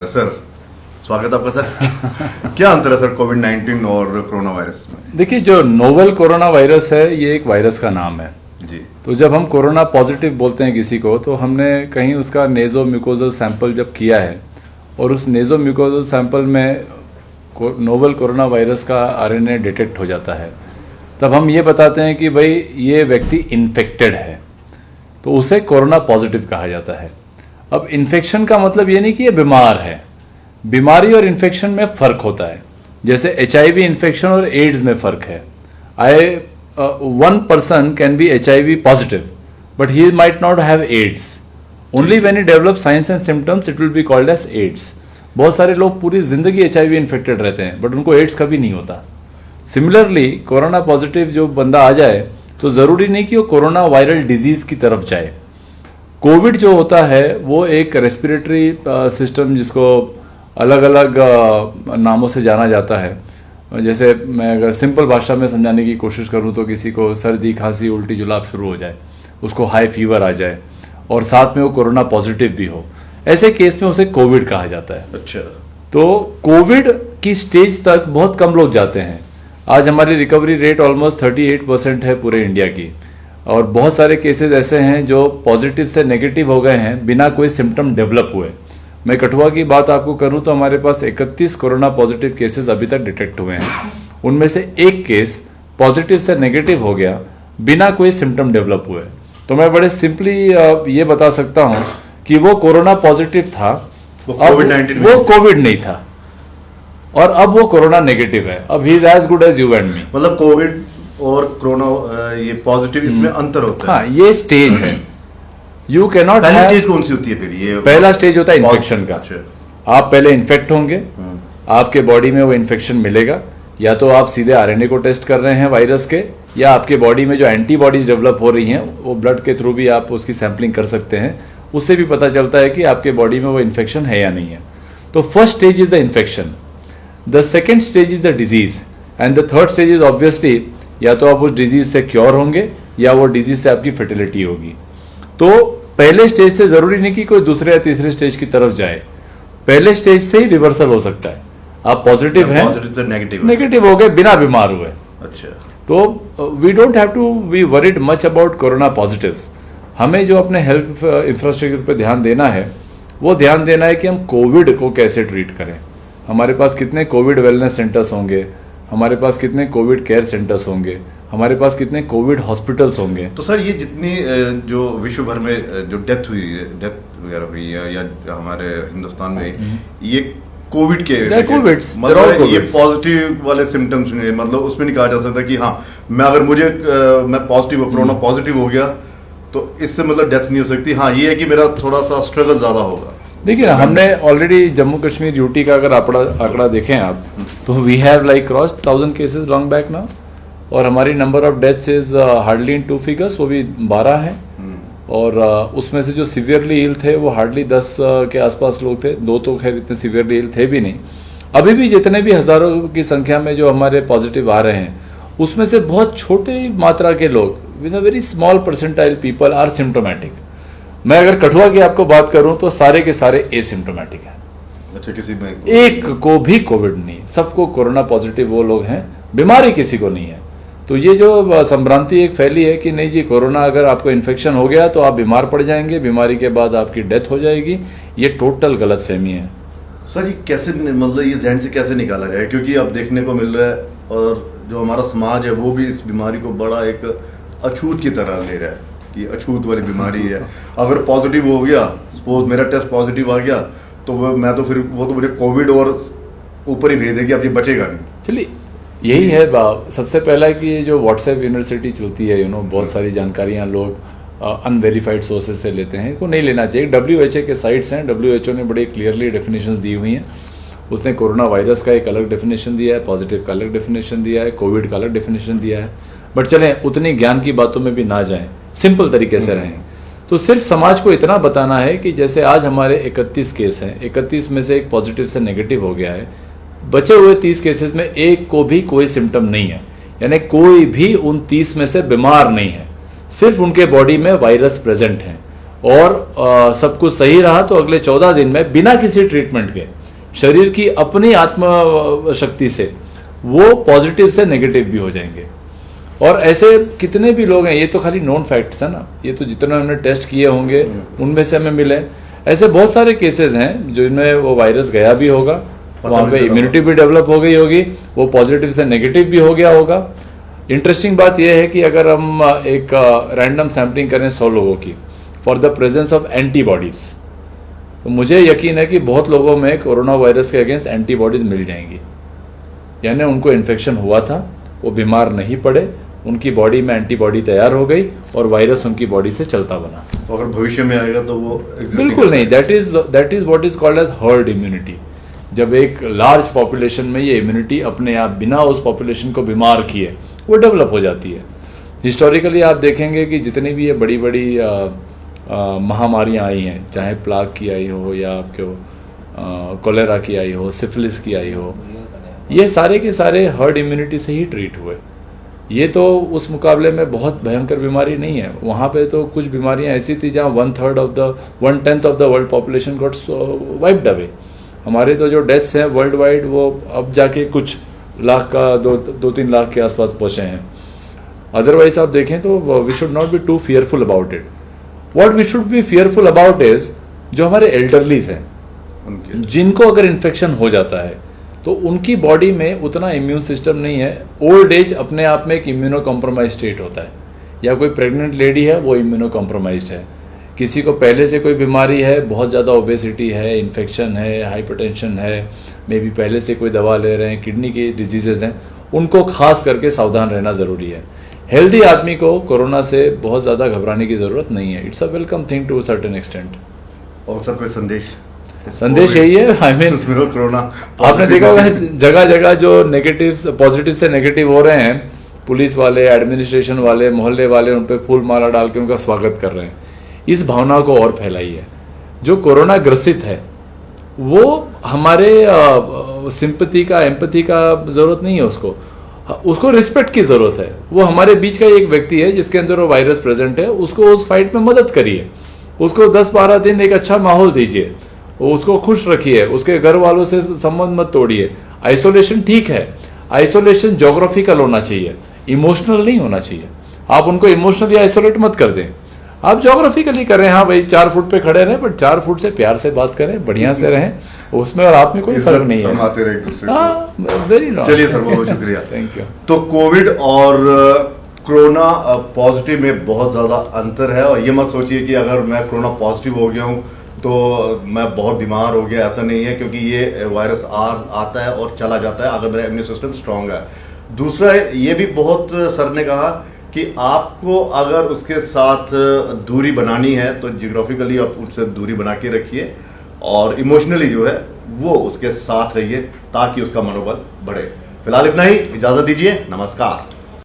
Sir, स्वागत है आपका सर। क्या अंतर है सर कोविड-19 और कोरोना वायरस में? देखिए, जो नोवेल कोरोना वायरस है ये एक वायरस का नाम है जी। तो जब हम कोरोना पॉजिटिव बोलते हैं किसी को तो हमने कहीं उसका नेजो म्यूकोजल सैंपल जब किया है और उस नेजो म्यूकोजल सैंपल में नोवेल कोरोना वायरस का आरएनए डिटेक्ट हो जाता है, तब हम ये बताते हैं कि भाई ये व्यक्ति इन्फेक्टेड है, तो उसे कोरोना पॉजिटिव कहा जाता है। अब इन्फेक्शन का मतलब ये नहीं कि ये बीमार है, बीमारी और इन्फेक्शन में फर्क होता है। जैसे HIV इन्फेक्शन और एड्स में फर्क है। One person can be HIV positive but he might not have AIDS. Only when he develop signs and symptoms it will be called as AIDS. बहुत सारे लोग पूरी जिंदगी HIV इन्फेक्टेड रहते हैं बट उनको एड्स कभी नहीं होता। सिमिलरली कोरोना पॉजिटिव जो बंदा आ जाए तो जरूरी नहीं कि वो कोरोना वायरल डिजीज की तरफ जाए। कोविड जो होता है वो एक रेस्पिरेटरी सिस्टम जिसको अलग अलग नामों से जाना जाता है। जैसे मैं अगर सिंपल भाषा में समझाने की कोशिश करूं तो किसी को सर्दी खांसी उल्टी जुलाब शुरू हो जाए, उसको हाई फीवर आ जाए और साथ में वो कोरोना पॉजिटिव भी हो, ऐसे केस में उसे कोविड कहा जाता है। अच्छा। तो कोविड की स्टेज तक बहुत कम लोग जाते हैं। आज हमारी रिकवरी रेट ऑलमोस्ट 38% है पूरे इंडिया की, और बहुत सारे केसेस ऐसे हैं जो पॉजिटिव से नेगेटिव हो गए हैं बिना कोई सिम्टम डेवलप हुए। मैं कठुआ की बात आपको करूं तो हमारे पास 31 कोरोना पॉजिटिव केसेस अभी तक डिटेक्ट हुए हैं। उनमें से एक केस पॉजिटिव से नेगेटिव हो गया बिना कोई सिम्टम डेवलप हुए। तो मैं बड़े सिंपली ये बता सकता हूं कि वो कोरोना पॉजिटिव था, वो कोविड नहीं था, और अब वो कोरोना नेगेटिव है। अब he is as good as you and me. मतलब कोविड और कोरोना ये पॉजिटिव, इसमें अंतर होता है। हाँ, ये स्टेज है। You can not. पहली स्टेज कौन सी होती है फिर? ये पहला स्टेज होता है इन्फेक्शन का। आप पहले इन्फेक्ट होंगे, आपके बॉडी में वो इन्फेक्शन मिलेगा, या तो आप सीधे आरएनए को टेस्ट कर रहे हैं वायरस के, या आपके बॉडी में जो एंटीबॉडीज डेवलप हो रही हैं वो ब्लड के थ्रू भी आप उसकी सैंपलिंग कर सकते हैं। उससे भी पता चलता है कि आपके बॉडी में वो इन्फेक्शन है या नहीं है। तो first stage is the infection, the second stage is the disease, and the third stage is obviously या तो आप उस डिजीज से क्योर होंगे या वो डिजीज से आपकी फर्टिलिटी होगी। तो पहले स्टेज से जरूरी नहीं कि कोई दूसरे या तीसरे स्टेज की तरफ जाए, पहले स्टेज से ही रिवर्सल हो सकता है। आप पॉजिटिव हैं, पॉजिटिव से नेगेटिव हो गए बिना बीमार हुए। अच्छा। तो we don't have to be worried much about corona positives. हमें जो अपने हेल्थ इंफ्रास्ट्रक्चर पर ध्यान देना है वो ध्यान देना है कि हम कोविड को कैसे ट्रीट करें। हमारे पास कितने कोविड वेलनेस सेंटर्स होंगे, हमारे पास कितने कोविड केयर सेंटर्स होंगे, हमारे पास कितने कोविड हॉस्पिटल्स होंगे। तो सर ये जितनी जो विश्व भर में जो डेथ वगैरह हुई है या हमारे हिंदुस्तान में, ये कोविड के मतलब ये पॉजिटिव वाले सिम्टम्स में, मतलब उसमें नहीं कहा जा सकता कि हाँ मैं अगर मैं पॉजिटिव कोरोना पॉजिटिव हो गया तो इससे मतलब डेथ नहीं हो सकती। हाँ, ये है कि मेरा थोड़ा सा स्ट्रगल ज्यादा होगा। देखिए, हमने ऑलरेडी जम्मू कश्मीर यूटी का अगर आंकड़ा देखें आप, तो we have like cross 1000 cases long back now, और हमारी number of deaths is hardly in 2 figures, वो भी 12 है। और उसमें से जो सिवियरली इल थे वो हार्डली 10 के आसपास लोग थे। 2 तो खैर इतने सिवियरली इल थे भी नहीं। अभी भी जितने भी हजारों की संख्या में जो हमारे पॉजिटिव आ रहे हैं उसमें से बहुत छोटी मात्रा के लोग, with a very small percentile people are symptomatic. मैं अगर कठुआ की आपको बात करूं तो सारे के सारे एसिम्टोमेटिक हैं। अच्छा, किसी में एक को भी कोविड नहीं, सबको कोरोना पॉजिटिव वो लोग हैं, बीमारी किसी को नहीं है। तो ये जो संभ्रांति एक फैली है कि नहीं जी कोरोना अगर आपको इन्फेक्शन हो गया तो आप बीमार पड़ जाएंगे, बीमारी के बाद आपकी डेथ हो जाएगी, ये टोटल गलत फहमी है। सर ये कैसे, मतलब ये जहन से कैसे निकाला जाए? क्योंकि अब देखने को मिल रहा है और जो हमारा समाज है वो भी इस बीमारी को बड़ा एक अछूत की तरह ले रहा है कि अछूत वाली बीमारी है। अगर पॉजिटिव हो गया, सपोज मेरा टेस्ट पॉजिटिव आ गया, तो मैं तो फिर वो तो मुझे कोविड और ऊपर ही भेज देगी, अब ये बचेगा नहीं। चलिए, यही है सबसे पहला कि जो व्हाट्सएप यूनिवर्सिटी चलती है, बहुत सारी जानकारियां लोग अनवेरीफाइड सोर्सेज से लेते हैं, को नहीं लेना चाहिए। WHO के साइट्स हैं, WHO ने बड़े क्लियरली डेफिनेशंस दी हुई हैं। उसने कोरोना वायरस का एक अलग डेफिनेशन दिया है, पॉजिटिव का अलग डेफिनेशन दिया है, कोविड का अलग डेफिनेशन दिया है। बट चलें, उतनी ज्ञान की बातों में भी ना जाएं, सिंपल तरीके से रहें। तो सिर्फ समाज को इतना बताना है कि जैसे आज हमारे 31 केस हैं, 31 में से एक पॉजिटिव से नेगेटिव हो गया है, बचे हुए 30 केसेस में एक को भी कोई सिम्टम नहीं है, यानी कोई भी उन 30 में से बीमार नहीं है, सिर्फ उनके बॉडी में वायरस प्रेजेंट है। और सब कुछ सही रहा तो अगले 14 दिन में बिना किसी ट्रीटमेंट के शरीर की अपनी आत्म शक्ति से वो पॉजिटिव से नेगेटिव भी हो जाएंगे। और ऐसे कितने भी लोग हैं, ये तो खाली नोन फैक्ट्स है ना, ये तो जितने हमने टेस्ट किए होंगे उनमें से हमें मिले, ऐसे बहुत सारे केसेस हैं जो इनमें वो वायरस गया भी होगा, वहाँ पे इम्यूनिटी भी डेवलप हो गई होगी, वो पॉजिटिव से नेगेटिव भी हो गया होगा। इंटरेस्टिंग बात यह है कि अगर हम एक रैंडम सैम्पलिंग करें 100 लोगों की for the presence of antibodies, तो मुझे यकीन है कि बहुत लोगों में कोरोना वायरस के अगेंस्ट एंटीबॉडीज मिल जाएंगी, यानी उनको इन्फेक्शन हुआ था, वो बीमार नहीं पड़े, उनकी बॉडी में एंटीबॉडी तैयार हो गई और वायरस उनकी बॉडी से चलता बना। तो अगर भविष्य में आएगा तो वो बिल्कुल नहीं, that is what is called as herd immunity. जब एक लार्ज पॉपुलेशन में ये इम्यूनिटी अपने आप बिना उस पॉपुलेशन को बीमार किए वो डेवलप हो जाती है। हिस्टोरिकली आप देखेंगे कि जितनी भी ये बड़ी बड़ी महामारियां आई हैं, चाहे प्लाग की आई हो या आपके कोलेरा की आई हो, सिफिलिस की आई हो, ये सारे के सारे हर्ड इम्यूनिटी से ही ट्रीट हुए। ये तो उस मुकाबले में बहुत भयंकर बीमारी नहीं है। वहाँ पे तो कुछ बीमारियां ऐसी थी जहाँ 1/10 of the world population got wiped away. हमारे तो जो डेथ्स हैं वर्ल्ड वाइड वो अब जाके कुछ लाख का 2-3 लाख के आसपास पहुँचे हैं। अदरवाइज आप देखें तो we should not be too fearful about it. What we should be fearful about is जो हमारे एल्डरलीज हैं, जिनको अगर इन्फेक्शन हो जाता है तो उनकी बॉडी में उतना इम्यून सिस्टम नहीं है। ओल्ड एज अपने आप में एक इम्यूनो कॉम्प्रोमाइज स्टेट होता है, या कोई प्रेग्नेंट लेडी है वो इम्यूनो कॉम्प्रोमाइज्ड है, किसी को पहले से कोई बीमारी है, बहुत ज़्यादा ओबेसिटी है, इन्फेक्शन है, हाइपरटेंशन है, मे बी पहले से कोई दवा ले रहे हैं, किडनी की डिजीजेज हैं, उनको खास करके सावधान रहना ज़रूरी है। हेल्दी आदमी को कोरोना से बहुत ज़्यादा घबराने की ज़रूरत नहीं है। It's a welcome thing to a certain extent. और सर कोई संदेश यही है, आई मीन कोरोना आपने देखा होगा जगह जगह जो नेगेटिव पॉजिटिव से नेगेटिव हो रहे हैं, पुलिस वाले, एडमिनिस्ट्रेशन वाले, मोहल्ले वाले उन पे फूल माला डाल के उनका स्वागत कर रहे हैं। इस भावना को और फैलाइए। जो कोरोना ग्रसित है वो हमारे सिंपैथी का, एम्पैथी का जरूरत नहीं है, उसको रिस्पेक्ट की जरूरत है। वो हमारे बीच का एक व्यक्ति है जिसके अंदर वो वायरस प्रेजेंट है, उसको उस फाइट में मदद करिए, उसको 10-12 दिन एक अच्छा माहौल दीजिए, उसको खुश रखिए, उसके घर वालों से संबंध मत तोड़िए। आइसोलेशन ठीक है, आइसोलेशन ज्योग्राफिकल होना चाहिए, इमोशनल नहीं होना चाहिए। आप उनको इमोशनली आइसोलेट मत कर दें, आप ज्योग्राफिकली करें। हाँ भाई 4 फुट पे खड़े रहें, बट 4 फुट से प्यार से बात करें, बढ़िया से रहें, उसमें और आप में कोई फर्क नहीं है। हाँ, वेरी नाइस। चलिए सर, बहुत शुक्रिया, थैंक यू। तो कोविड और कोरोना पॉजिटिव में बहुत ज्यादा अंतर है, और ये मत सोचिए कि अगर मैं कोरोना पॉजिटिव हो गया हूँ तो मैं बहुत बीमार हो गया, ऐसा नहीं है, क्योंकि ये वायरस आता है और चला जाता है अगर मेरा इम्यून सिस्टम स्ट्रांग है। दूसरा ये भी बहुत सर ने कहा कि आपको अगर उसके साथ दूरी बनानी है तो जियोग्राफिकली आप उससे दूरी बना के रखिए, और इमोशनली जो है वो उसके साथ रहिए ताकि उसका मनोबल बढ़े। फिलहाल इतना ही, इजाजत दीजिए, नमस्कार।